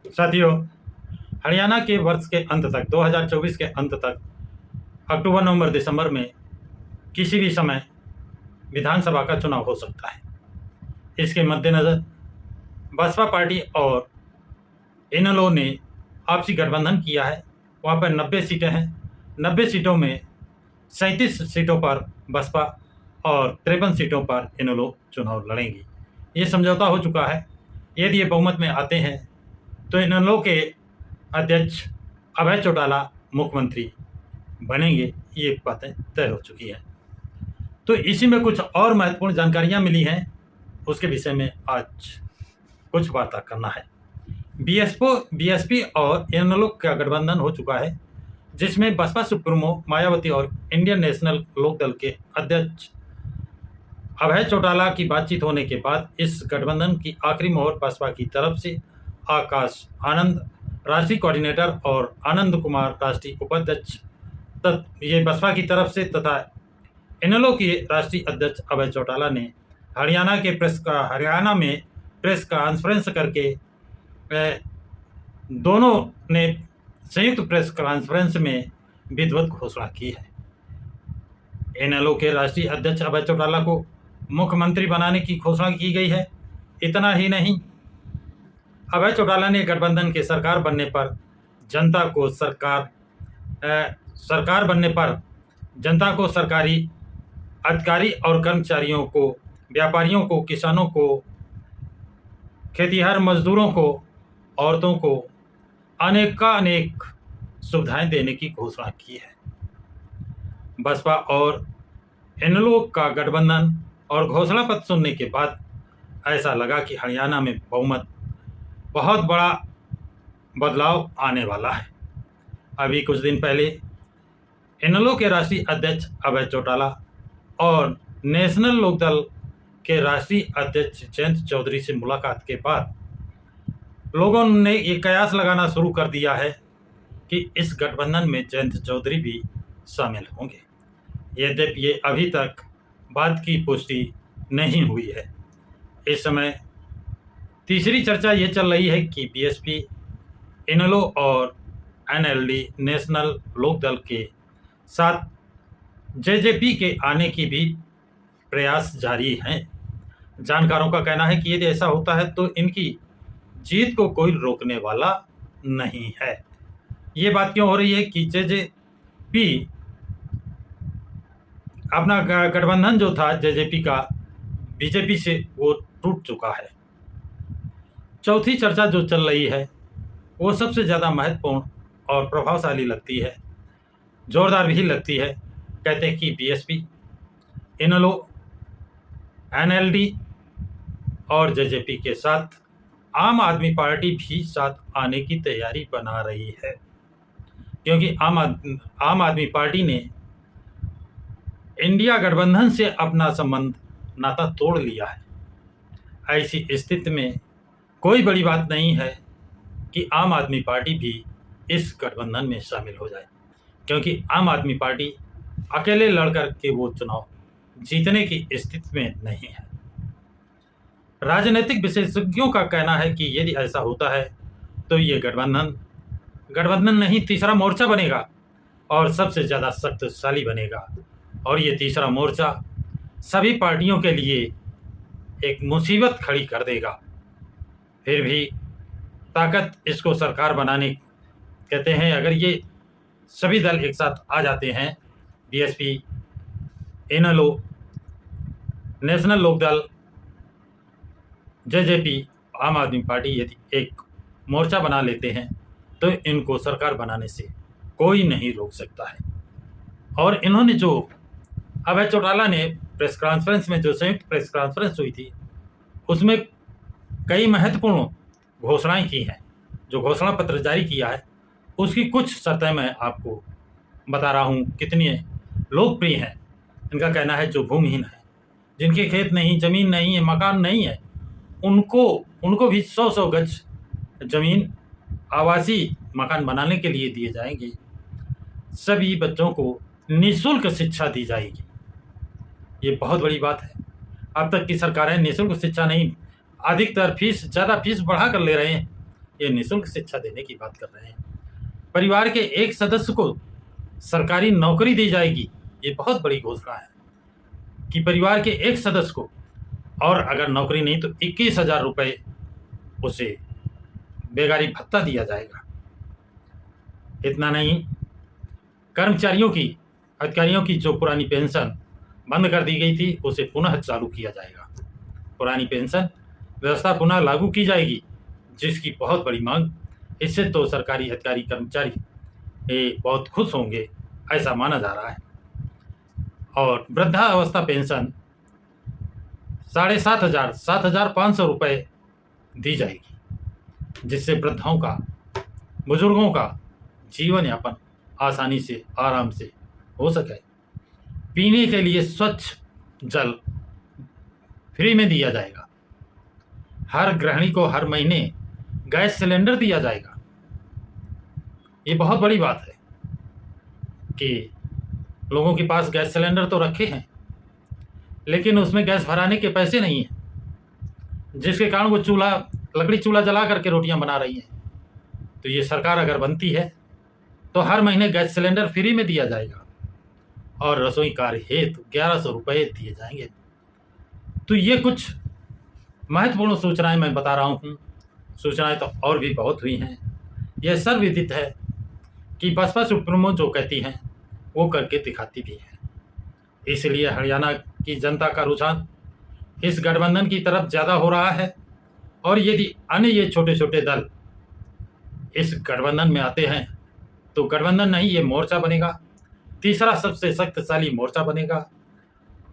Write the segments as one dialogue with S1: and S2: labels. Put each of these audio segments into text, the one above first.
S1: साथियों, हरियाणा के वर्ष के अंत तक 2024 के अंत तक अक्टूबर, नवंबर, दिसंबर में किसी भी समय विधानसभा का चुनाव हो सकता है। इसके मद्देनज़र बसपा पार्टी और इनेलो ने आपसी गठबंधन किया है। वहाँ पर 90 सीटें हैं। 90 सीटों में 37 सीटों पर बसपा और 53 सीटों पर इनेलो चुनाव लड़ेंगी। ये समझौता हो चुका है। यदि ये बहुमत में आते हैं तो इनेलो के अध्यक्ष अभय चौटाला मुख्यमंत्री बनेंगे। ये बातें तय हो चुकी हैं। तो इसी में कुछ और महत्वपूर्ण जानकारियां मिली हैं, उसके विषय में आज कुछ वार्ता करना है। बीएसपी और इनेलो का गठबंधन हो चुका है, जिसमें बसपा सुप्रीमो मायावती और इंडियन नेशनल लोकदल के अध्यक्ष अभय चौटाला की बातचीत होने के बाद इस गठबंधन की आखिरी मोहर बसपा की तरफ से आकाश आनंद राष्ट्रीय कोऑर्डिनेटर और आनंद कुमार राष्ट्रीय उपाध्यक्ष ये बसपा की तरफ से तथा इनेलो के राष्ट्रीय अध्यक्ष अभय चौटाला ने हरियाणा में प्रेस कॉन्फ्रेंस करके दोनों ने संयुक्त प्रेस कॉन्फ्रेंस में विधिवत घोषणा की है। इनेलो के राष्ट्रीय अध्यक्ष अभय चौटाला को मुख्यमंत्री बनाने की घोषणा की गई है। इतना ही नहीं, अभय चौटाला ने गठबंधन के सरकार बनने पर जनता को सरकारी अधिकारी और कर्मचारियों को, व्यापारियों को, किसानों को, खेतिहर मजदूरों को, औरतों को अनेक सुविधाएं देने की घोषणा की है। बसपा और इनेलो का गठबंधन और घोषणा पत्र सुनने के बाद ऐसा लगा कि हरियाणा में बहुत बड़ा बदलाव आने वाला है। अभी कुछ दिन पहले इनेलो के राष्ट्रीय अध्यक्ष अभय चौटाला और नेशनल लोकदल के राष्ट्रीय अध्यक्ष जयंत चौधरी से मुलाकात के बाद लोगों ने ये कयास लगाना शुरू कर दिया है कि इस गठबंधन में जयंत चौधरी भी शामिल होंगे। यद्यपि ये अभी तक बात की पुष्टि नहीं हुई है। इस समय तीसरी चर्चा ये चल रही है कि बीएसपी, इनेलो और एनएलडी नेशनल लोकदल के साथ जेजेपी के आने की भी प्रयास जारी हैं। जानकारों का कहना है कि यदि ऐसा होता है तो इनकी जीत को कोई रोकने वाला नहीं है। ये बात क्यों हो रही है कि जेजेपी अपना गठबंधन जो था जेजेपी का बीजेपी से वो टूट चुका है। चौथी चर्चा जो चल रही है वो सबसे ज़्यादा महत्वपूर्ण और प्रभावशाली लगती है, जोरदार भी लगती है। कहते हैं कि बीएसपी, इनेलो, एनएलडी और जेजेपी के साथ आम आदमी पार्टी भी साथ आने की तैयारी बना रही है, क्योंकि आम आदमी पार्टी ने इंडिया गठबंधन से अपना संबंध नाता तोड़ लिया है। ऐसी स्थिति में कोई बड़ी बात नहीं है कि आम आदमी पार्टी भी इस गठबंधन में शामिल हो जाए, क्योंकि आम आदमी पार्टी अकेले लड़कर के वो चुनाव जीतने की स्थिति में नहीं है। राजनीतिक विशेषज्ञों का कहना है कि यदि ऐसा होता है तो ये गठबंधन नहीं, तीसरा मोर्चा बनेगा और सबसे ज़्यादा शक्तिशाली बनेगा। और ये तीसरा मोर्चा सभी पार्टियों के लिए एक मुसीबत खड़ी कर देगा। फिर भी ताकत इसको सरकार बनाने कहते हैं। अगर ये सभी दल एक साथ आ जाते हैं, बीएसपी, इनेलो, नेशनल लोकदल, जेजेपी, आम आदमी पार्टी यदि एक मोर्चा बना लेते हैं तो इनको सरकार बनाने से कोई नहीं रोक सकता है। और इन्होंने जो अभय चौटाला ने प्रेस कॉन्फ्रेंस में, जो संयुक्त प्रेस कॉन्फ्रेंस हुई थी, उसमें कई महत्वपूर्ण घोषणाएं की हैं। जो घोषणा पत्र जारी किया है उसकी कुछ शर्तें मैं आपको बता रहा हूँ कितनी लोकप्रिय हैं। इनका कहना है जो भूमिहीन है, जिनके खेत नहीं, ज़मीन नहीं है, मकान नहीं है, उनको भी 100 गज ज़मीन आवासीय मकान बनाने के लिए दिए जाएंगे। सभी बच्चों को निःशुल्क शिक्षा दी जाएगी। ये बहुत बड़ी बात है। अब तक की सरकारें निःशुल्क शिक्षा नहीं, अधिकतर फीस, ज़्यादा फीस बढ़ा कर ले रहे हैं। ये निःशुल्क शिक्षा देने की बात कर रहे हैं। परिवार के एक सदस्य को सरकारी नौकरी दी जाएगी, ये बहुत बड़ी घोषणा है कि परिवार के एक सदस्य को, और अगर नौकरी नहीं तो 21,000 रुपये उसे बेगारी भत्ता दिया जाएगा। इतना नहीं, कर्मचारियों की, अधिकारियों की जो पुरानी पेंशन बंद कर दी गई थी उसे पुनः चालू किया जाएगा। पुरानी पेंशन व्यवस्था पुनः लागू की जाएगी, जिसकी बहुत बड़ी मांग। इससे तो सरकारी अधिकारी कर्मचारी ये बहुत खुश होंगे, ऐसा माना जा रहा है। और वृद्धावस्था पेंशन 7,500 7,500 रुपये दी जाएगी, जिससे वृद्धाओं का, बुजुर्गों का जीवन यापन आसानी से, आराम से हो सके। पीने के लिए स्वच्छ जल फ्री में दिया जाएगा। हर गृहिणी को हर महीने गैस सिलेंडर दिया जाएगा। ये बहुत बड़ी बात है कि लोगों के पास गैस सिलेंडर तो रखे हैं, लेकिन उसमें गैस भराने के पैसे नहीं हैं, जिसके कारण वो लकड़ी चूल्हा जला करके रोटियां बना रही हैं। तो ये सरकार अगर बनती है तो हर महीने गैस सिलेंडर फ्री में दिया जाएगा और रसोई कार्य हेतु 1,100 रुपये दिए जाएंगे। तो ये कुछ महत्वपूर्ण सूचनाएं मैं बता रहा हूँ। सूचनाएं तो और भी बहुत हुई हैं। यह सर्वविदित है कि बसपा सुप्रीमो जो कहती हैं वो करके दिखाती भी है। इसलिए हरियाणा की जनता का रुझान इस गठबंधन की तरफ ज़्यादा हो रहा है। और यदि अन्य ये छोटे छोटे दल इस गठबंधन में आते हैं तो गठबंधन नहीं, ये मोर्चा बनेगा, तीसरा सबसे शक्तिशाली मोर्चा बनेगा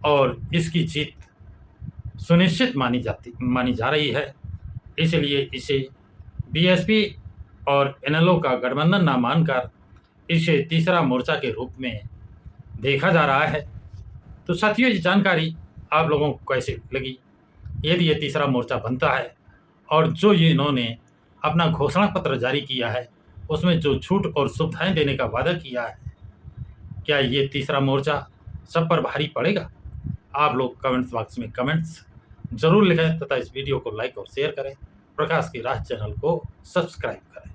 S1: और इसकी जीत सुनिश्चित मानी जा रही है। इसलिए इसे बीएसपी और इनेलो का गठबंधन ना मानकर इसे तीसरा मोर्चा के रूप में देखा जा रहा है। तो साथियों, ये जानकारी आप लोगों को कैसे लगी? यदि ये तीसरा मोर्चा बनता है और जो ये इन्होंने अपना घोषणा पत्र जारी किया है उसमें जो छूट और सुविधाएं देने का वादा किया है, क्या ये तीसरा मोर्चा सब पर भारी पड़ेगा? आप लोग कमेंट्स बॉक्स में कमेंट्स जरूर लिखें तथा इस वीडियो को लाइक और शेयर करें। प्रकाश की राह चैनल को सब्सक्राइब करें।